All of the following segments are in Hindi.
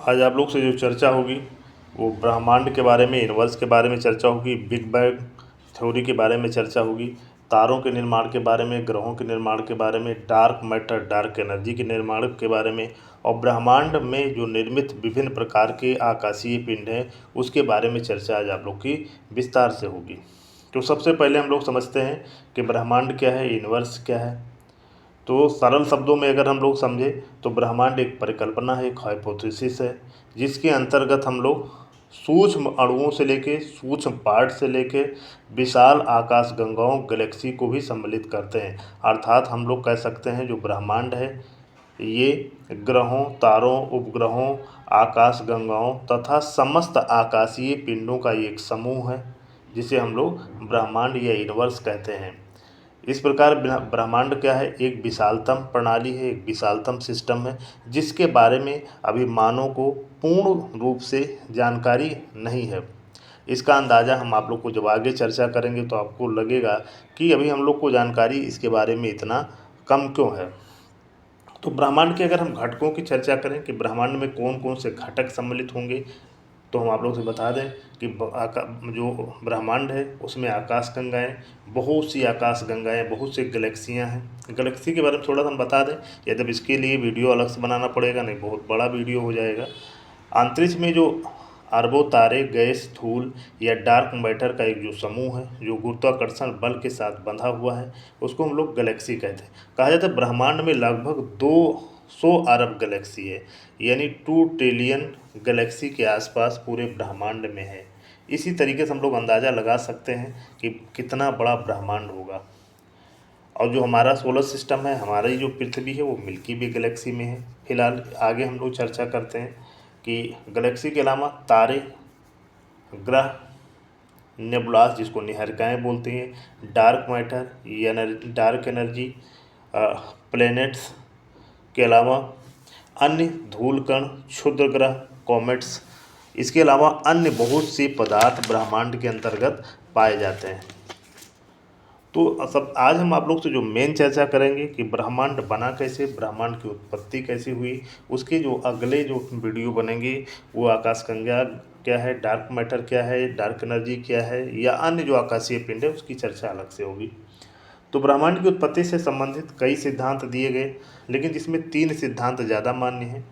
आज आप लोग से जो चर्चा होगी वो ब्रह्मांड के बारे में, यूनिवर्स के बारे में चर्चा होगी, बिग बैंग थ्योरी के बारे में चर्चा होगी, तारों के निर्माण के बारे में, ग्रहों के निर्माण के बारे में, डार्क मैटर, डार्क एनर्जी के निर्माण के बारे में, और ब्रह्मांड में जो निर्मित विभिन्न प्रकार के आकाशीय पिंड हैं उसके बारे में चर्चा आज आप लोग की विस्तार से होगी। तो सबसे पहले हम लोग समझते हैं कि ब्रह्मांड क्या है, यूनिवर्स क्या है। तो सरल शब्दों में अगर हम लोग समझें तो ब्रह्मांड एक परिकल्पना है, एक हाइपोथेसिस है, जिसके अंतर्गत हम लोग सूक्ष्म अणुओं से लेके, सूक्ष्म पार्ट से लेके विशाल आकाश गंगाओं, गैलेक्सी को भी सम्मिलित करते हैं। अर्थात हम लोग कह सकते हैं जो ब्रह्मांड है ये ग्रहों, तारों, उपग्रहों, आकाश गंगाओं तथा समस्त आकाशीय पिंडों का एक समूह है, जिसे हम लोग ब्रह्मांड या यूनिवर्स कहते हैं। इस प्रकार ब्रह्मांड क्या है, एक विशालतम प्रणाली है, एक विशालतम सिस्टम है, जिसके बारे में अभी मानव को पूर्ण रूप से जानकारी नहीं है। इसका अंदाज़ा हम आप लोग को जब आगे चर्चा करेंगे तो आपको लगेगा कि अभी हम लोग को जानकारी इसके बारे में इतना कम क्यों है। तो ब्रह्मांड के अगर हम घटकों की चर्चा करें कि ब्रह्मांड में कौन कौन से घटक सम्मिलित होंगे, तो हम आप लोग से बता दें कि जो ब्रह्मांड है उसमें आकाश गंगाएँ, बहुत सी आकाश गंगाएँ, बहुत सी गैलेक्सियाँ हैं। गैलेक्सी के बारे में थोड़ा सा हम बता दें, यदि इसके लिए वीडियो अलग से बनाना पड़ेगा, नहीं बहुत बड़ा वीडियो हो जाएगा। अंतरिक्ष में जो अरबों तारे, गैस, धूल या डार्क मैटर का एक जो समूह है जो गुरुत्वाकर्षण बल के साथ बंधा हुआ है, उसको हम लोग गैलेक्सी कहते हैं। कहा जाता है ब्रह्मांड में लगभग 200 अरब गैलेक्सी है, यानी 2 ट्रिलियन गैलेक्सी के आसपास पूरे ब्रह्मांड में है। इसी तरीके से हम लोग अंदाज़ा लगा सकते हैं कि कितना बड़ा ब्रह्मांड होगा। और जो हमारा सोलर सिस्टम है, हमारी जो पृथ्वी है, वो मिल्की वे गैलेक्सी में है। फिलहाल आगे हम लोग चर्चा करते हैं कि गैलेक्सी के अलावा तारे, ग्रह, नेबुलास जिसको निहारिकाएँ बोलते हैं, dark matter, dark energy, planets के अलावा अन्य धूल कण, क्षुद्र ग्रह, कॉमेट्स, इसके अलावा अन्य बहुत से पदार्थ ब्रह्मांड के अंतर्गत पाए जाते हैं। तो सब आज हम आप लोग से जो मेन चर्चा करेंगे कि ब्रह्मांड बना कैसे, ब्रह्मांड की उत्पत्ति कैसे हुई, उसके जो अगले जो वीडियो बनेंगे वो आकाशगंगा क्या है, डार्क मैटर क्या है, डार्क एनर्जी क्या है, या अन्य जो आकाशीय पिंड है उसकी चर्चा अलग से होगी। तो ब्रह्मांड की उत्पत्ति से संबंधित कई सिद्धांत दिए गए, लेकिन जिसमें 3 सिद्धांत ज़्यादा मान्य हैं।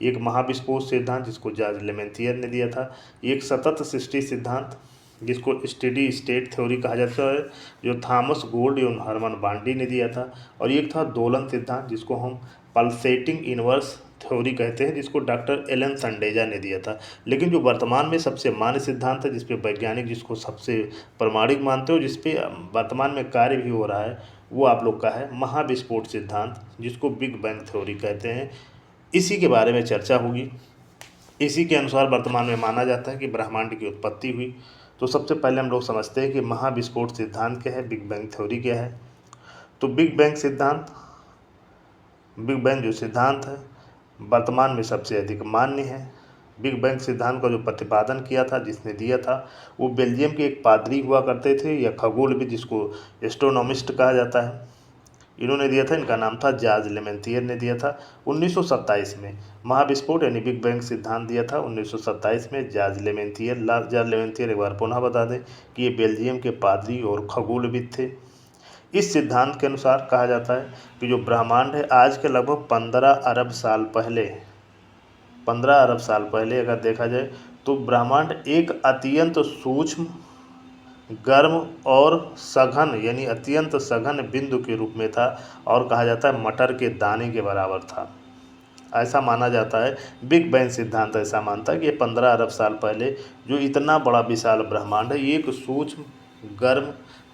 एक महाविस्फोट सिद्धांत जिसको जॉर्ज लेमेंथियर ने दिया था, एक सतत सृष्टि सिद्धांत जिसको स्टेडी स्टेट थ्योरी कहा जाता है जो थॉमस गोल्ड एवं हरमन बांडी ने दिया था, और एक था दोलन सिद्धांत जिसको हम पल्सेटिंग यूनिवर्स थ्योरी कहते हैं, जिसको डॉक्टर एलन संडेजा ने दिया था। लेकिन जो वर्तमान में सबसे मान्य सिद्धांत है, जिस पे वैज्ञानिक जिसको सबसे प्रमाणिक मानते हो, जिस पे वर्तमान में कार्य भी हो रहा है, वो आप लोग का है महाविस्फोट सिद्धांत, जिसको बिग बैंग थ्योरी कहते हैं। इसी के बारे में चर्चा होगी। इसी के अनुसार वर्तमान में माना जाता है कि ब्रह्मांड की उत्पत्ति हुई। तो सबसे पहले हम लोग समझते हैं कि महाविस्फोट सिद्धांत क्या है, बिग बैंग थ्योरी क्या है। तो बिग बैंग जो सिद्धांत है वर्तमान में सबसे अधिक मान्य है। बिग बैंग सिद्धांत का जो प्रतिपादन किया था, जिसने दिया था, वो बेल्जियम के एक पादरी हुआ करते थे या खगोलविद जिसको एस्ट्रोनॉमिस्ट कहा जाता है, इन्होंने दिया था। इनका नाम था जॉर्ज लेमेंथियर ने दिया था 1927 में। महाविस्फोट यानी बिग बैंग सिद्धांत दिया था 1927 में जॉर्ज लेमेंथियर एक बार पुनः बता दें कि ये बेल्जियम के पादरी और खगोलविद थे। इस सिद्धांत के अनुसार कहा जाता है कि जो ब्रह्मांड है आज के लगभग 15 अरब साल पहले अगर देखा जाए तो ब्रह्मांड एक अत्यंत सूक्ष्म, गर्म और सघन यानी अत्यंत सघन बिंदु के रूप में था, और कहा जाता है मटर के दाने के बराबर था। ऐसा माना जाता है, बिग बैंग सिद्धांत ऐसा मानता है कि 15 अरब साल पहले जो इतना बड़ा विशाल ब्रह्मांड है एक सूक्ष्म, गर्म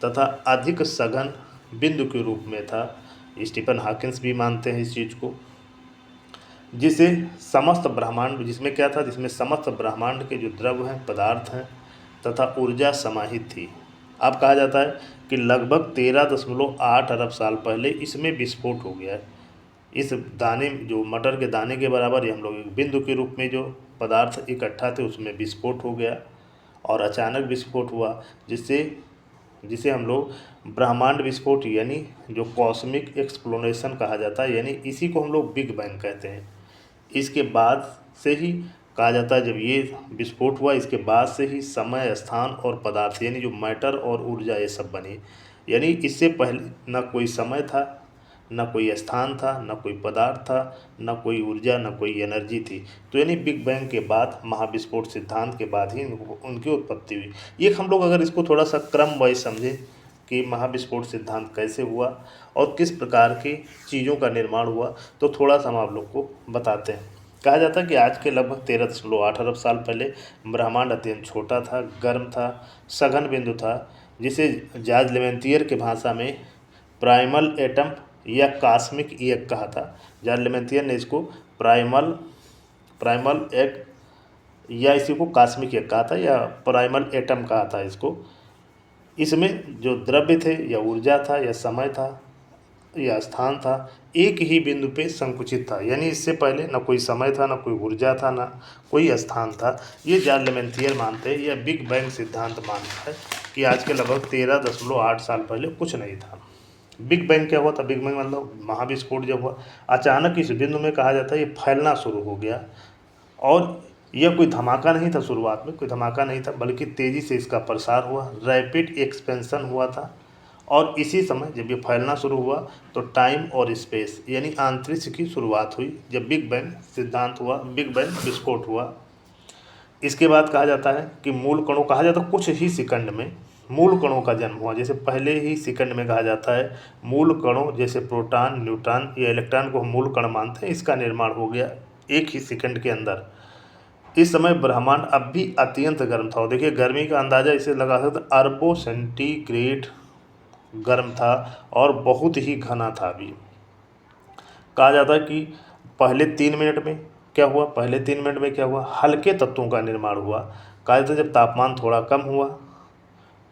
तथा अधिक सघन बिंदु के रूप में था। स्टीफन हॉकिंस भी मानते हैं इस चीज़ को, जिसे समस्त ब्रह्मांड, जिसमें क्या था, जिसमें समस्त ब्रह्मांड के जो द्रव हैं, पदार्थ हैं तथा ऊर्जा समाहित थी। अब कहा जाता है कि लगभग 13.8 अरब साल पहले इसमें विस्फोट हो गया है। इस दाने, जो मटर के दाने के बराबर, ये हम लोग एक बिंदु के रूप में जो पदार्थ इकट्ठा थे उसमें विस्फोट हो गया, और अचानक विस्फोट हुआ, जिससे जिसे हम लोग ब्रह्मांड विस्फोट यानी जो कॉस्मिक एक्सप्लोनेशन कहा जाता है, यानी इसी को हम लोग बिग बैंग कहते हैं। इसके बाद से ही कहा जाता है जब ये विस्फोट हुआ इसके बाद से ही समय, स्थान और पदार्थ यानी जो मैटर और ऊर्जा ये सब बनी। यानी इससे पहले ना कोई समय था, ना कोई स्थान था, ना कोई पदार्थ था, ना कोई ऊर्जा, ना कोई एनर्जी थी। तो यानी बिग बैंग के बाद, महाविस्फोट सिद्धांत के बाद ही उनकी उत्पत्ति हुई। एक हम लोग अगर इसको थोड़ा सा क्रम वाइज समझें कि महाविस्फोट सिद्धांत कैसे हुआ और किस प्रकार की चीज़ों का निर्माण हुआ, तो थोड़ा सा हम आप लोग को बताते हैं। कहा जाता है कि आज के लगभग 13.8 अरब साल पहले ब्रह्मांड अत्यंत छोटा था, गर्म था, सघन बिंदु था, जिसे जॉर्ज लेमेंतियर के भाषा में प्राइमल एटम या कॉस्मिक ईयक कहा था। जॉर्ज लेमेंतियर ने इसको प्राइमल प्राइमल एक या इसी को कॉस्मिक ईयक कहा था या प्राइमल एटम कहा था इसको। इसमें जो द्रव्य थे या ऊर्जा था या समय था या स्थान था, एक ही बिंदु पे संकुचित था। यानी इससे पहले ना कोई समय था, ना कोई ऊर्जा था, ना कोई स्थान था। ये जॉर्ज लेमेंतियर मानते हैं, यह बिग बैंग सिद्धांत मानता है कि आज के लगभग 13.8 साल पहले कुछ नहीं था। बिग बैंग क्या हुआ था? बिग बैंग मतलब महाविस्फोट जब हुआ, अचानक इस बिंदु में कहा जाता है ये फैलना शुरू हो गया। और यह कोई धमाका नहीं था, शुरुआत में कोई धमाका नहीं था, बल्कि तेज़ी से इसका प्रसार हुआ, रैपिड एक्सपेंशन हुआ था। और इसी समय जब ये फैलना शुरू हुआ तो टाइम और स्पेस यानी अंतरिक्ष की शुरुआत हुई। जब बिग बैंग सिद्धांत हुआ, बिग बैंग विस्फोट हुआ, इसके बाद कहा जाता है कि मूल कणों, कहा जाता है कुछ ही सेकंड में मूल कणों का जन्म हुआ। जैसे पहले ही सेकंड में कहा जाता है मूल कणों, जैसे प्रोटॉन, न्यूट्रॉन या इलेक्ट्रॉन को हम मूल कण मानते हैं, इसका निर्माण हो गया एक ही सेकंड के अंदर। इस समय ब्रह्मांड अब भी अत्यंत गर्म था। और देखिए गर्मी का अंदाज़ा इसे लगा सकते, अरबों सेंटीग्रेड गर्म था और बहुत ही घना था। अभी कहा जाता है कि पहले 3 मिनट में क्या हुआ, हल्के तत्वों का निर्माण हुआ। कहा जाता है जब तापमान थोड़ा कम हुआ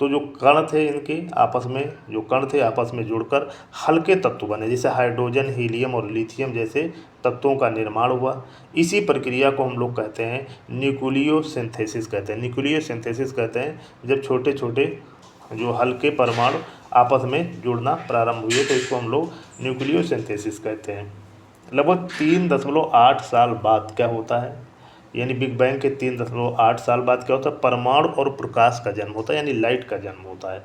तो जो कण थे इनके आपस में, जो कण थे आपस में जुड़कर हल्के तत्व बने, जैसे हाइड्रोजन, हीलियम और लिथियम जैसे तत्वों का निर्माण हुआ। इसी प्रक्रिया को हम लोग कहते हैं न्यूक्लियोसिंथेसिस कहते हैं। जब छोटे छोटे जो हल्के परमाणु आपस में जुड़ना प्रारंभ हुए तो इसको हम लोग न्यूक्लियोसिंथेसिस कहते हैं। लगभग 3.8 साल बाद क्या होता है, यानी बिग बैंग के 3.8 साल बाद क्या होता है, परमाणु और प्रकाश का जन्म होता है, यानी लाइट का जन्म होता है।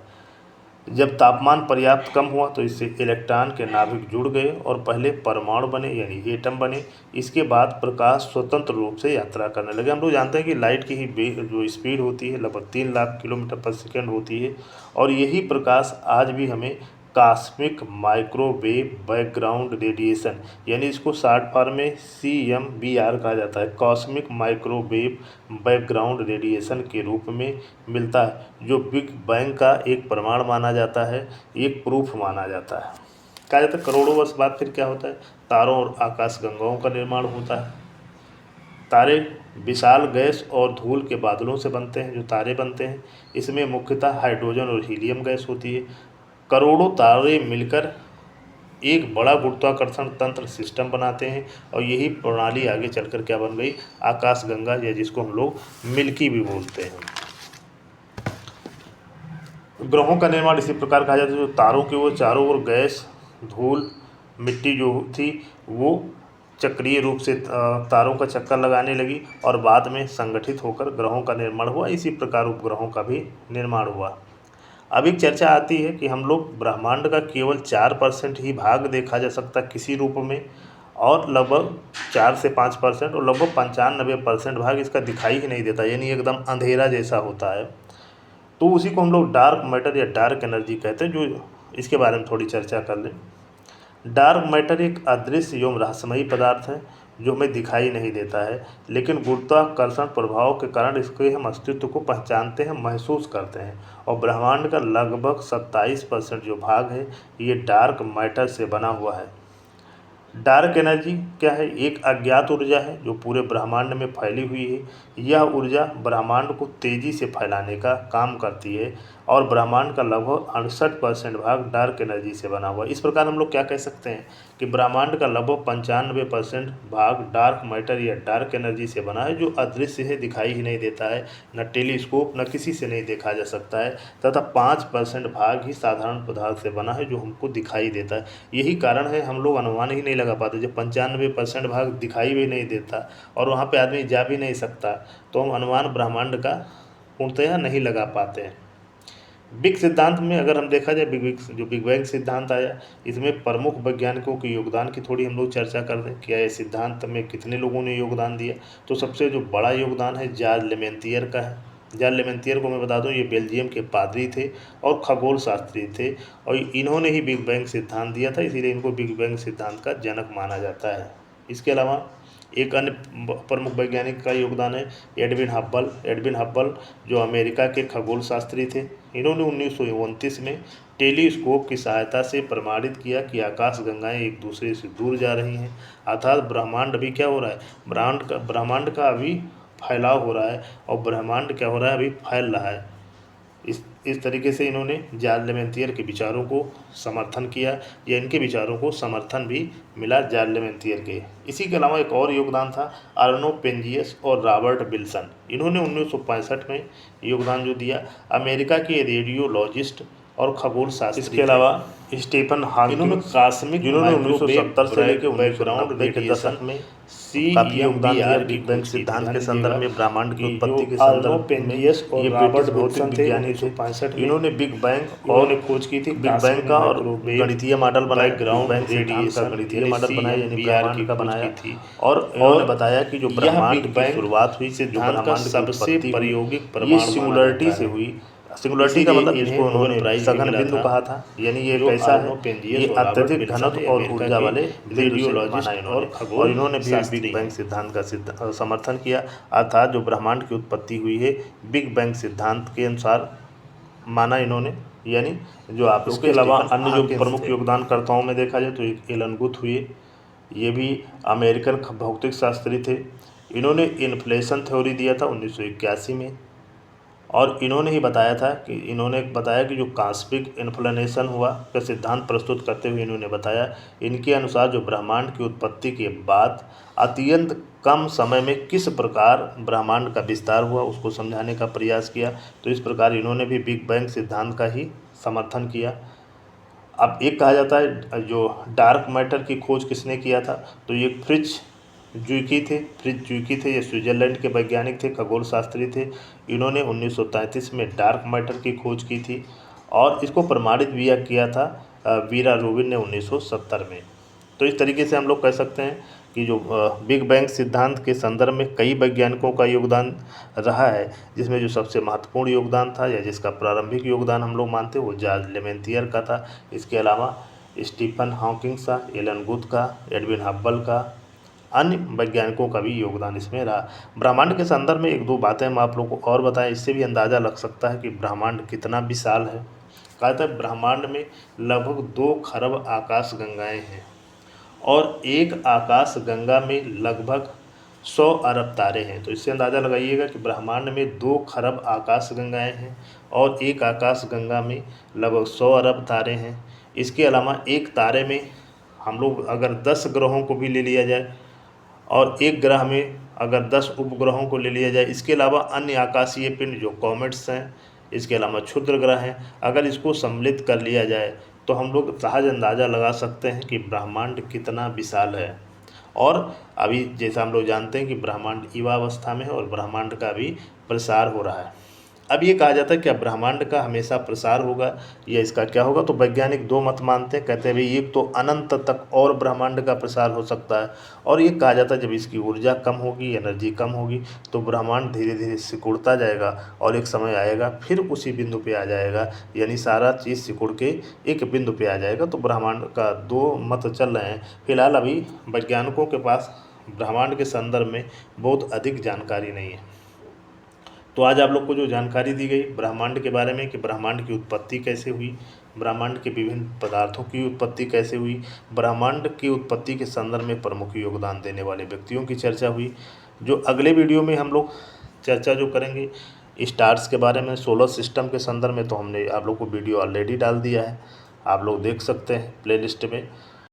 जब तापमान पर्याप्त कम हुआ तो इससे इलेक्ट्रॉन के नाभिक जुड़ गए और पहले परमाणु बने यानी एटम बने। इसके बाद प्रकाश स्वतंत्र रूप से यात्रा करने लगे। हम लोग जानते हैं कि लाइट की ही जो स्पीड होती है लगभग 3 लाख किलोमीटर पर सेकेंड होती है। और यही प्रकाश आज भी हमें कॉस्मिक माइक्रोवेव बैकग्राउंड रेडिएशन, यानी इसको शॉर्ट फॉर्म में CMBR कहा जाता है, कॉस्मिक माइक्रोवेव बैकग्राउंड रेडिएशन के रूप में मिलता है, जो बिग बैंग का एक प्रमाण माना जाता है, एक प्रूफ माना जाता है। कहा जाता है करोड़ों वर्ष बाद फिर क्या होता है, तारों और आकाशगंगाओं का निर्माण होता है। तारे विशाल गैस और धूल के बादलों से बनते हैं। जो तारे बनते हैं इसमें मुख्यतः हाइड्रोजन और हीलियम गैस होती है। करोड़ों तारे मिलकर एक बड़ा गुरुत्वाकर्षण तंत्र सिस्टम बनाते हैं और यही प्रणाली आगे चलकर क्या बन गई, आकाशगंगा, या जिसको हम लोग मिल्की भी बोलते हैं। ग्रहों का निर्माण इसी प्रकार कहा जाता है। जो तारों के वो चारों ओर गैस, धूल, मिट्टी जो थी वो चक्रीय रूप से तारों का चक्कर लगाने लगी और बाद में संगठित होकर ग्रहों का निर्माण हुआ। इसी प्रकार उपग्रहों का भी निर्माण हुआ। अब एक चर्चा आती है कि हम लोग ब्रह्मांड का केवल 4% ही भाग देखा जा सकता किसी रूप में, और लगभग 4 से 5% और लगभग 95% भाग इसका दिखाई ही नहीं देता, यानी एकदम अंधेरा जैसा होता है। तो उसी को हम लोग डार्क मैटर या डार्क एनर्जी कहते हैं। जो इसके बारे में थोड़ी चर्चा कर लें। डार्क मैटर एक अदृश्य एवं रहस्यमयी पदार्थ है जो हमें दिखाई नहीं देता है, लेकिन गुरुत्वाकर्षण प्रभाव के कारण इसके हम अस्तित्व को पहचानते हैं, महसूस करते हैं। और ब्रह्मांड का लगभग 27% जो भाग है ये डार्क मैटर से बना हुआ है। डार्क एनर्जी क्या है? एक अज्ञात ऊर्जा है जो पूरे ब्रह्मांड में फैली हुई है। यह ऊर्जा ब्रह्मांड को तेज़ी से फैलाने का काम करती है और ब्रह्मांड का लगभग 68% भाग डार्क एनर्जी से बना हुआ है। इस प्रकार हम लोग क्या कह सकते हैं कि कि ब्रह्मांड का लगभग 95% भाग डार्क मैटर या डार्क एनर्जी से बना है, जो अदृश्य है, दिखाई ही नहीं देता है, न टेलीस्कोप न किसी से नहीं देखा जा सकता है, तथा 5% भाग ही साधारण पदार्थ से बना है, जो हमको दिखाई देता है। यही कारण है हम लोग अनुमान ही नहीं लगा पाते। जब 95% भाग दिखाई भी नहीं देता और वहाँ पे आदमी जा भी नहीं सकता, तो हम अनुमान ब्रह्मांड का पूर्णतया नहीं लगा पाते हैं। बिग सिद्धांत में अगर हम देखा जाए, बिग बैंग सिद्धांत आया, इसमें प्रमुख वैज्ञानिकों के योगदान की थोड़ी हम लोग चर्चा कर दें। क्या ये सिद्धांत में कितने लोगों ने योगदान दिया? तो सबसे जो बड़ा योगदान है जॉर्ज लेमेंतियर का है। जॉर्ज लेमेंतियर को मैं बता दूं, ये बेल्जियम के पादरी थे और खगोल शास्त्री थे, और इन्होंने ही बिग बैंग सिद्धांत दिया था, इसीलिए इनको बिग बैंग सिद्धांत का जनक माना जाता है। इसके अलावा एक अन्य प्रमुख वैज्ञानिक का योगदान है एडविन हब्बल। एडविन हब्बल जो अमेरिका के खगोल शास्त्री थे, इन्होंने 1929 में टेलीस्कोप की सहायता से प्रमाणित किया कि आकाश गंगाएं एक दूसरे से दूर जा रही हैं, अर्थात ब्रह्मांड अभी क्या हो रहा है, ब्रह्मांड का अभी फैलाव हो रहा है, और ब्रह्मांड क्या हो रहा है, अभी फैल रहा है। इस तरीके से इन्होंने जॉर्ज लेमेंतियर के विचारों को समर्थन किया, या इनके विचारों को समर्थन भी मिला जॉर्ज लेमेंतियर के। इसी के अलावा एक और योगदान था अर्नो पेंजियस और रॉबर्ट विल्सन। इन्होंने 1965 में योगदान जो दिया, अमेरिका के रेडियोलॉजिस्ट और खगोल शास्त्री। इसके अलावा स्टीफन हॉकिंग, इन्होंने कॉस्मिक, जिन्होंने 1970 से लेकर 1990 के दशक में काफी योगदान दिया बिग बैंग सिद्धांत के संदर्भ में, ब्रह्मांड की उत्पत्ति के संदर्भ में। ये ब्रिटिश भौतिक विज्ञानी थे, इन्होंने बिग बैंग और खोज की थी, बिग बैंग का और गणितीय मॉडल बनाया, बिग बैंग सिद्धांत का गणितीय मॉडल बनाया, यानी ब्रह्मांड का बनाया थी, और इन्होंने बताया कि जो ब्रह्मांड की शुरुआत हुई, से सिद्धांत का सबसे प्रायोगिक प्रमाण सिंगुलरिटी से हुई। सिंगुलरिटी का मतलब इसको उन्होंने सघन बिंदु कहा था, यानी ये कैसा है, ये अत्यधिक घनत्व और ऊर्जा वाले रेडियोलॉजिस्ट और इन्होंने भी बिग बैंग सिद्धांत का समर्थन किया, अर्थात जो ब्रह्मांड की उत्पत्ति हुई है बिग बैंग सिद्धांत के अनुसार माना इन्होंने, यानी जो आप। इसके अलावा अन्य जो प्रमुख योगदानकर्ताओं में देखा जाए तो एक एलन गुथ हुए, ये भी अमेरिकन भौतिक शास्त्री थे। इन्होंने इन्फ्लेशन थ्योरी दिया था 1981 में, और इन्होंने बताया कि जो कॉस्मिक इन्फ्लेशन हुआ का सिद्धांत प्रस्तुत करते हुए इन्होंने बताया, इनके अनुसार जो ब्रह्मांड की उत्पत्ति के बाद अत्यंत कम समय में किस प्रकार ब्रह्मांड का विस्तार हुआ, उसको समझाने का प्रयास किया। तो इस प्रकार इन्होंने भी बिग बैंग सिद्धांत का ही समर्थन किया। अब एक कहा जाता है जो डार्क मैटर की खोज किसने किया था, तो ये फ्रिट्ज ज़ुइकी थे। ये स्विट्ज़रलैंड के वैज्ञानिक थे, खगोल शास्त्री थे। इन्होंने 1933 में डार्क मैटर की खोज की थी, और इसको प्रमाणित भी किया था वीरा रोबिन ने 1970 में। तो इस तरीके से हम लोग कह सकते हैं कि जो बिग बैंग सिद्धांत के संदर्भ में कई वैज्ञानिकों का योगदान रहा है, जिसमें जो सबसे महत्वपूर्ण योगदान था या जिसका प्रारंभिक योगदान हम लोग मानते हैं वो जॉर्ज लेमेंतियर का था। इसके अलावा स्टीफन हॉकिंग का, एलन गुथ का, एडविन हब्बल का, अन्य वैज्ञानिकों का भी योगदान इसमें रहा। ब्रह्मांड के संदर्भ में एक दो बातें हम आप लोगों को और बताएं, इससे भी अंदाज़ा लग सकता है कि ब्रह्मांड कितना विशाल है। कहा जाता है ब्रह्मांड में लगभग 2 खरब आकाश गंगाएं हैं, और एक आकाश गंगा में लगभग 100 अरब तारे हैं। तो इससे अंदाज़ा लगाइएगा कि ब्रह्मांड में 2 खरब आकाश गंगाएं हैं, और एक आकाश गंगा में लगभग 100 अरब तारे हैं। इसके अलावा एक तारे में हम लोग अगर 10 ग्रहों को भी ले लिया जाए, और एक ग्रह में अगर 10 उपग्रहों को ले लिया जाए, इसके अलावा अन्य आकाशीय पिंड जो कॉमेट्स हैं, इसके अलावा क्षुद्र ग्रह हैं, अगर इसको सम्मिलित कर लिया जाए तो हम लोग सहज अंदाज़ा लगा सकते हैं कि ब्रह्मांड कितना विशाल है। और अभी जैसा हम लोग जानते हैं कि ब्रह्मांड युवावस्था में है और ब्रह्मांड का भी प्रसार हो रहा है। अब ये कहा जाता है क्या ब्रह्मांड का हमेशा प्रसार होगा या इसका क्या होगा, तो वैज्ञानिक 2 मत मानते हैं। कहते हैं भाई एक तो अनंत तक और ब्रह्मांड का प्रसार हो सकता है, और ये कहा जाता है जब इसकी ऊर्जा कम होगी, एनर्जी कम होगी, तो ब्रह्मांड धीरे धीरे सिकुड़ता जाएगा और एक समय आएगा फिर उसी बिंदु पे आ जाएगा, यानी सारा चीज़ सिकुड़ के एक बिंदु पे आ जाएगा। तो ब्रह्मांड का 2 मत चल रहे हैं। फिलहाल अभी वैज्ञानिकों के पास ब्रह्मांड के संदर्भ में बहुत अधिक जानकारी नहीं है। तो आज आप लोग को जो जानकारी दी गई ब्रह्मांड के बारे में कि ब्रह्मांड की उत्पत्ति कैसे हुई, ब्रह्मांड के विभिन्न पदार्थों की उत्पत्ति कैसे हुई, ब्रह्मांड की उत्पत्ति के संदर्भ में प्रमुख योगदान देने वाले व्यक्तियों की चर्चा हुई। जो अगले वीडियो में हम लोग चर्चा जो करेंगे स्टार्स के बारे में, सोलर सिस्टम के संदर्भ में, तो हमने आप लोग को वीडियो ऑलरेडी डाल दिया है, आप लोग देख सकते हैं प्लेलिस्ट में।